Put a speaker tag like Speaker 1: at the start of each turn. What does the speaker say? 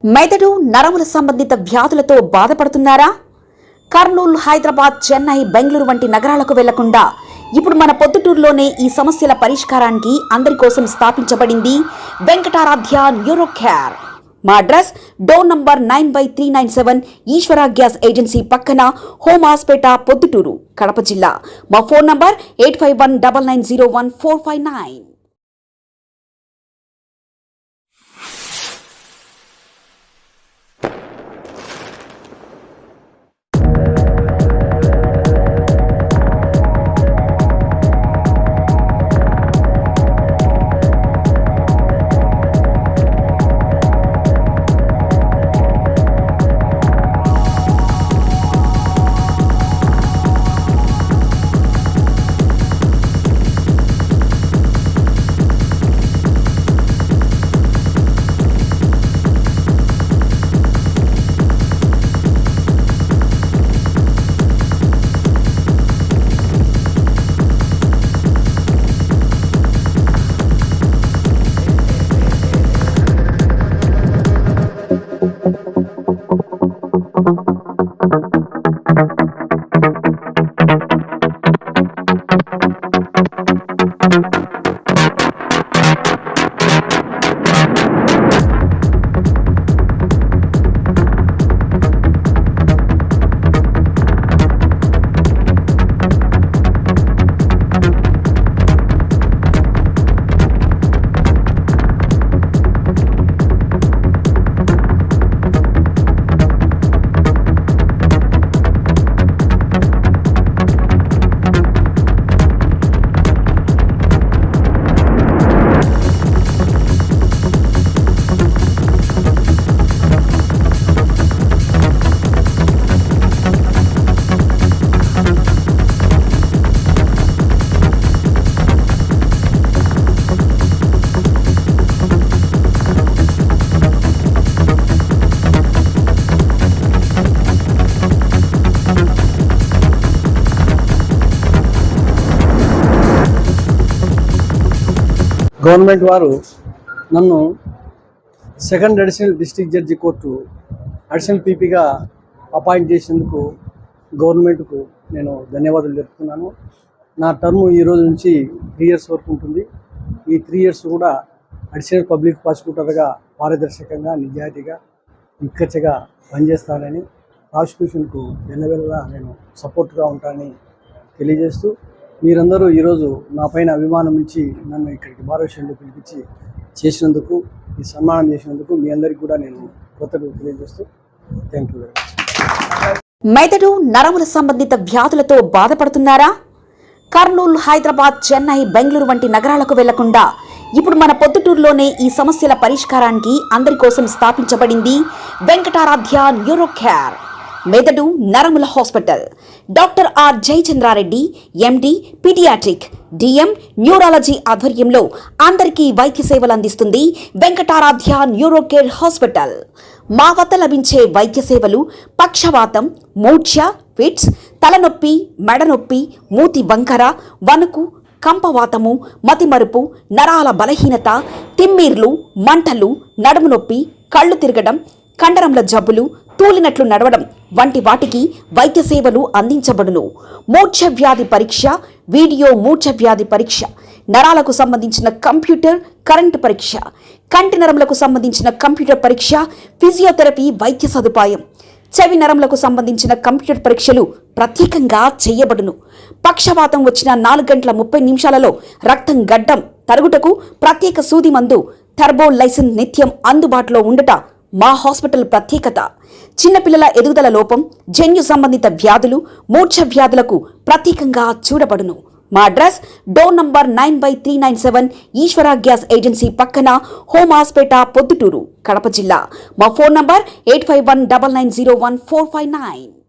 Speaker 1: మెదడు నరముల సంబంధిత వ్యాధులతో బాధపడుతున్నారా? కర్నూలు, హైదరాబాద్, చెన్నై, బెంగళూరు వంటి నగరాలకు వెళ్లకుండా ఇప్పుడు మన పొద్దుటూరులోనే ఈ సమస్యల పరిష్కారానికి అందరి కోసం స్థాపించబడింది వెంకటారాధ్య న్యూరో కేర్. మా అడ్రస్ డోర్ నంబర్ 9/397 ఈశ్వర గ్యాస్ ఏజెన్సీ పక్కన, హోమాస్పేట, పొద్దుటూరు, కడప జిల్లా. మా ఫోన్ నంబర్ 8519901459.
Speaker 2: గవర్నమెంట్ వారు నన్ను second additional district judge court additional పీపీగా అపాయింట్ చేసేందుకు గవర్నమెంట్కు నేను ధన్యవాదాలు చెప్తున్నాను. నా టర్మ్ ఈ రోజు నుంచి 3 years వరకు ఉంటుంది. ఈ 3 years కూడా అడిషనల్ పబ్లిక్ ప్రాసిక్యూటర్గా పారదర్శకంగా, నిజాయితీగా, నిక్కచ్చగా పనిచేస్తానని, ప్రాసిక్యూషన్కు ఎల్లవేళలా నేను సపోర్ట్గా ఉంటానని తెలియజేస్తూ, మీరందరూ ఈరోజు నా పైన అభిమానం ఇచ్చి నన్ను ఇక్కడికి బార్ విషయంలో పిలిపించి చేసినందుకు, ఈ సన్మానం చేసినందుకు మీ అందరికీ కూడా నేను కృతజ్ఞతలు తెలియజేస్తూ థ్యాంక్ యూ వెరీ మచ్.
Speaker 1: మెదడు నరముల సంబంధిత వ్యాధులతో బాధపడుతున్నారా? కర్నూలు, హైదరాబాద్, చెన్నై, బెంగళూరు వంటి నగరాలకు వెళ్లకుండా ఇప్పుడు మన పొద్దుటూరులోనే ఈ సమస్యల పరిష్కారానికి అందరి కోసం స్థాపించబడింది వెంకటారాధ్య న్యూరో కేర్. మెదడు నరముల hospital. Doctor R Jayachandra Reddy, MD, paediatric, DM, neurology ఆధ్వర్యంలో అందరికీ వైద్య సేవలు అందిస్తుంది వెంకటారాధ్య న్యూరో కేర్ హాస్పిటల్. మా వద్ద లభించే వైద్య సేవలు పక్షవాతం, మూర్ఛ, ఫిట్స్, తలనొప్పి, మెడనొప్పి, మూతి వంకర, వణుకు, కంపవాతము, మతిమరుపు, నరాల బలహీనత, తిమ్మిర్లు, మంటలు, నడుము నొప్పి, కళ్ళు తిరగడం, కండరంల జబ్బులు, తూలినట్లు నడవడం వంటి వాటికి వైద్య సేవలు అందించబడును. మూర్ఛ వ్యాధి పరీక్ష, వీడియో మూర్ఛ వ్యాధి పరీక్ష, నరాలకు సంబంధించిన కంప్యూటర్ కరెంటు పరీక్ష, కంటి నరములకు సంబంధించిన కంప్యూటర్ పరీక్ష, ఫిజియోథెరపీ వైద్య సదుపాయం, చెవి నరములకు సంబంధించిన కంప్యూటర్ పరీక్షలు ప్రత్యేకంగా చేయబడును. పక్షవాతం వచ్చిన 4 గంటల 30 నిమిషాలలో రక్తం గడ్డం తరుగుటకు ప్రత్యేక సూది మందు థర్బోలైసిన్ నిత్యం అందుబాటులో ఉండుట మా హాస్పిటల్ ప్రత్యేకత. చిన్నపిల్లల ఎదుగుదల లోపం, జన్యు సంబంధిత వ్యాధులు, మూర్ఛ వ్యాధులకు ప్రత్యేకంగా చూడబడును. మా అడ్రస్ డోర్ నంబర్ 9/397 ఈశ్వర గ్యాస్ ఏజెన్సీ పక్కన, హోమాస్పేట, పొద్దుటూరు, కడప జిల్లా. మా ఫోన్ నంబర్ 8519901459.